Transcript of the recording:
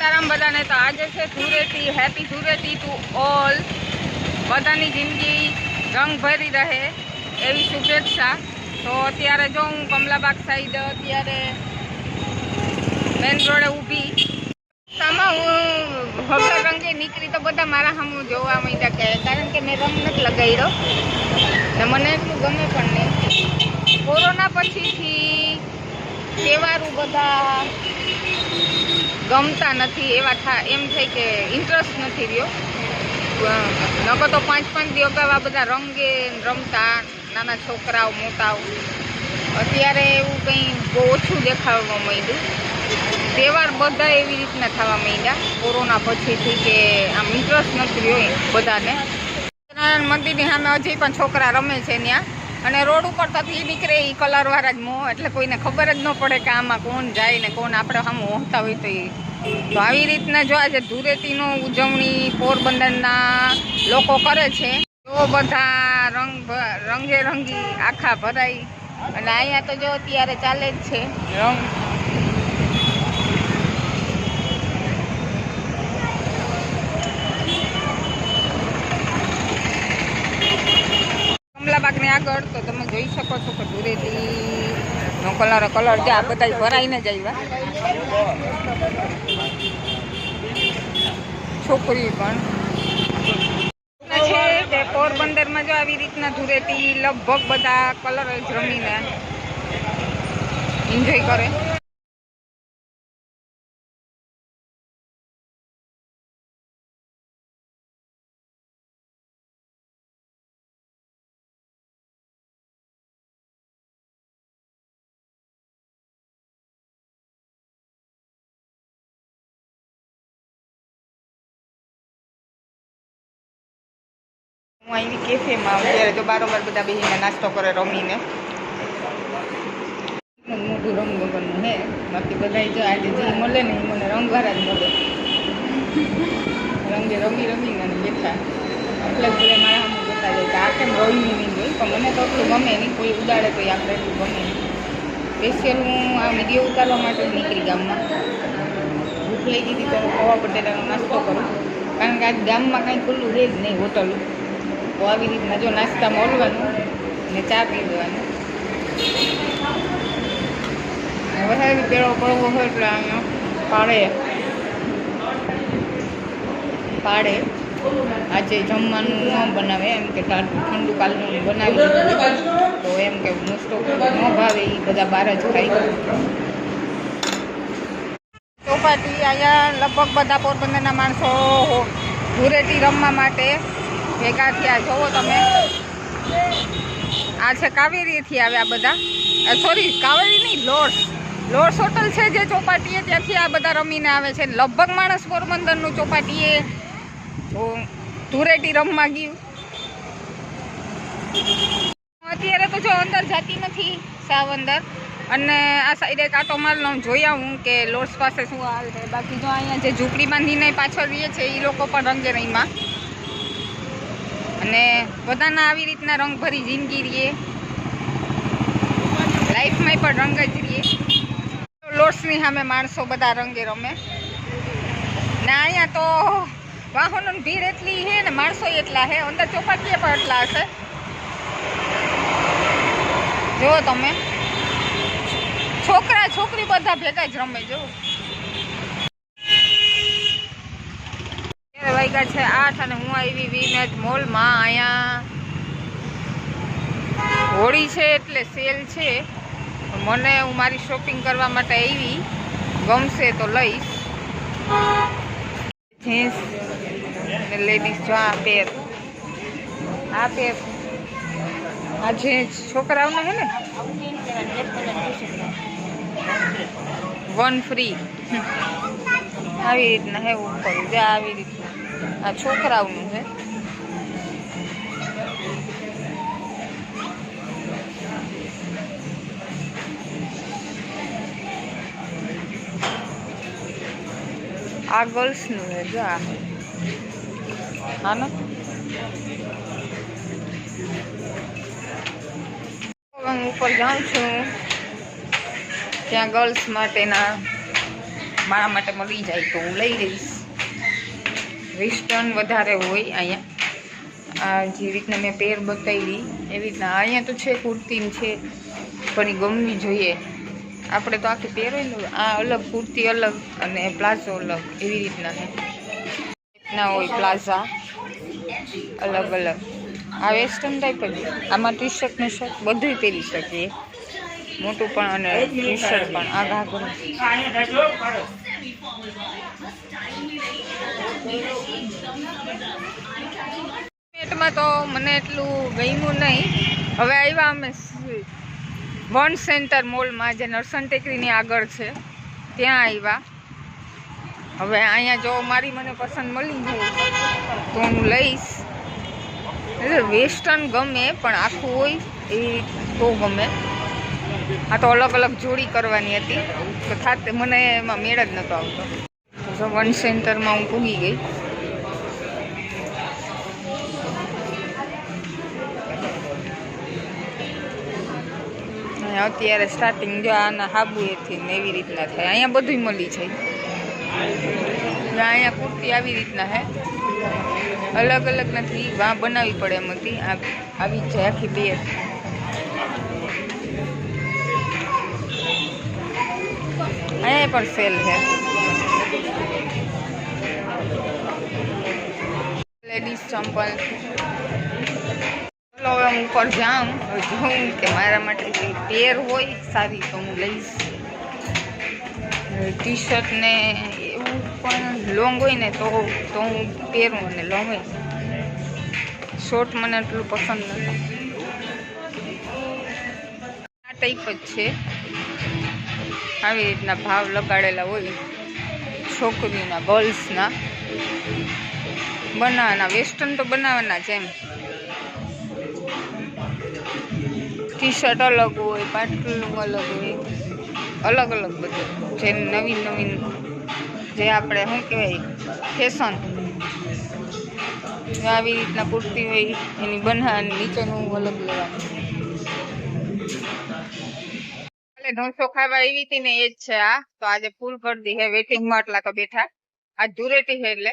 સીતારામ બધાને. તો આજે છે Dhuleti. Happy Dhuleti to all. બધાની જિંદગી રંગ ભરી રહે એવી શુભેચ્છા. તો અત્યારે જો હું કમલાબાગ સાઈડ અત્યારે મેન રોડે ઊભી. આમાં હું વગર રંગે નીકળી તો બધા મારા સામું જોવા માંડ્યા કે કારણ કે મેં રંગ નથી લગાવ્યો ને મને એટલું ગમે પણ નહીં. કોરોના પછીથી તહેવારો બધા ગમતા નથી એવા એમ થાય કે ઇન્ટરેસ્ટ નથી રહ્યો. નકર તો 5-5 દિવસ આ બધા રંગે રમતા નાના છોકરાઓ મોટાઓ. અત્યારે એવું કંઈ બહુ ઓછું દેખાવા માંડ્યું. તહેવાર બધા એવી રીતના થવા માંડ્યા કોરોના પછીથી કે આમ ઇન્ટરેસ્ટ નથી રહ્યો બધાને. મંદિરની સામે હજી પણ છોકરા રમે છે ત્યાં અને રોડ ઉપર થતી નીકળે એ કલરવાળા જ મોં એટલે કોઈને ખબર જ ન પડે કે આમાં કોણ જાય ને કોણ આપણે સામે હોતા હોય. તો આવી રીતના જો આજે ધૂળેટીનો ઉજવણી પોરબંદરના લોકો કરે છે. તો બધા રંગે રંગી આખા ભરાઈ અને અહીંયા તો જો અત્યારે ચાલે જ છે રંગ. કમલાબાગની આગળ તો તમે જોઈ શકો છો કે ધૂળેટીનો કલર જે આ બધા ભરાઈને જ આવ્યા. છોકરી પણ છે કે પોરબંદરમાં જો આવી રીતના ધૂળેટી લગભગ બધા કલર જ રમીને એન્જોય કરે. હું આવી કેફેમાં અત્યારે જો બારોબાર બધા બેસીને નાસ્તો કરે રમીને. મોટું રંગ વગરનું હે બાકી બધા જો આજે જે મળે ને એ મને રંગવાળા જ મળે. રંગે રમીને બેઠા એટલે જ બધા મારા સામે જોતા જાય કે આ કેમ રમી નહીં જોઈ. પણ મને તો એટલું ગમે નહીં, કોઈ ઉડાડે તો આપણે એટલું ગમે નહીં. સ્પેશિયલ હું આ વિડીયો ઉતારવા માટે નીકળી ગામમાં. ભૂખ લઈ ગઈ હતી તો પૌવા બટેટાનો નાસ્તો કરું કારણ કે આજ ગામમાં કાંઈ ખુલ્લું રહે જ નહીં હોટલ. તો આવી રીતના જો નાસ્તા મળવાનું ને ચા પી દેવાનું. વધારે પેલો પડવો હોય એટલે અહીંયા પાડે આજે જમવાનું ન બનાવે એમ કે ઠંડુ કાલનું બનાવી તો એમ કે મોસ્ટ ઓફ ન ભાવે એ બધા બહાર જ ખાઈ. ચોપાટી અહીંયા લગભગ બધા પોરબંદરના માણસો ધૂળેટી રમવા માટે ભેગા થયા. જોવો તમે આ છે કાવેરીથી આવ્યા બધા. સોરી કાવેરી નહીં, લોર્ડ્સ હોટલ છે જે ચોપાટીએ ત્યાંથી આ બધા રમીને આવે છે. લગભગ માણસ પોરબંદરનું ચોપાટીએ ધૂળેટી રમવા ગયું. અત્યારે તો જો અંદર જતી નથી સાવ અંદર અને આ સાઈડે કાંટો મારલો જોઈ આવું કે લોર્ડ્સ પાસે શું હાલ છે. બાકી જો અહીંયા જે ઝૂંપડી બાંધીને પાછળ રહીએ છે એ લોકો પણ રંગે રહીમાં અને બધાના આવી રીતના રંગભરી જિંદગી રહીએ. લાઈફમાં પણ રંગ જ રહીએ. લોટ્સની સામે માણસો બધા રંગે રમે ને અહીંયા તો વાહનોની ભીડ એટલી છે ને માણસો એટલા છે. અંદર ચોપાટીએ પણ એટલા હશે. જુઓ તમે છોકરા છોકરી બધા ભેગા જ રમે. જો વાગ્યા છે 8 અને હું આવી વીમેટ મોલમાં. અહીંયા હોળી છે એટલે સેલ છે. મને હું મારી શોપિંગ કરવા માટે આવી, ગમશે તો લઈશ. જીન્સ ને લેડીઝ જો આ પેર આ જીન્સ છોકરાઓના હે ને 1 ફ્રી આવી રીતના હે ઉપર જે આવી રીતના. આ છોકરાઓનું છે. આ ગર્લ્સનું છે જો હા ને. હું ઉપર જાઉં છું ત્યાં ગર્લ્સ માટેના મારા માટે મળી જાય તો હું લઈ લઈશ. વેસ્ટર્ન વધારે હોય અહીંયા. આ જે રીતના મેં પેર બતાવી એવી રીતના અહીંયા તો છે, કુર્તી છે, પણ એ ગમવી જોઈએ. આપણે તો આખી પહેરવી ને, આ અલગ કુર્તી અલગ અને પ્લાઝો અલગ એવી રીતના છે. રીતના હોય પ્લાઝા અલગ અલગ. આ વેસ્ટર્ન ટાઈપ જ. આમાં ટી શર્ટ ને શર્ટ બધું પહેરી શકીએ, મોટું પણ અને ટી શર્ટ પણ. આ ઘાઘરો પેટમાં તો મને એટલું ગમ્યું નહીં. હવે આવ્યા અમે વન સેન્ટર મોલમાં, જે નરસણ ટેકરીની આગળ છે, ત્યાં આવ્યા. હવે અહીંયા જો મારી મને પસંદ મળી જાય તો હું લઈશ. એટલે વેસ્ટર્ન ગમે પણ આખું હોય એ તો ગમે. આ તો અલગ અલગ જોડી કરવાની હતી તો થાતે મને એમાં મેળ જ નહોતો આવતો. તો વન સેન્ટરમાં હું પૂગી ગઈ. અત્યારે સ્ટાર્ટિંગ જો આના હાબુએથી ને એવી રીતના થાય. અહીંયા બધું મળી જાય. અહીંયા કુર્તી આવી રીતના હે, અલગ અલગ નથી, વાં બનાવવી પડે એમ હતી. આવી જ જાય આખી પેર. અહીંયા પણ સેલ છે. લેડીઝ ચંપલ. ચલો હવે હું ઉપર જાઉં, જોઉં કે મારા માટે જે પેર હોય સારી તો હું લઈશ. ટી શર્ટ ને એવું પણ લોંગ હોય ને તો હું પહેરું, અને લોંગ હોય. શોર્ટ મને એટલું પસંદ નથી. આ ટાઈપ જ છે. આવી રીતના ભાવ લગાડેલા હોય છોકરીઓના, ગર્લ્સના. બનાવવાના વેસ્ટર્ન તો બનાવવાના જ એમ. ટી શર્ટ અલગ હોય, પાટલું અલગ હોય, અલગ અલગ બધું. જેમ નવીન નવીન જે આપણે શું કહેવાય ફેશન, આવી રીતના કુર્તી હોય એની બનાવવાની, નીચેનું અલગ લેવાનું. એટલે ઢોસો ખાવા એવી હતી ને એ જ છે આ. તો આજે ફૂલ કરી દી હે વેટિંગમાં, એટલા તો બેઠા. આજ ધૂળેટી છે એટલે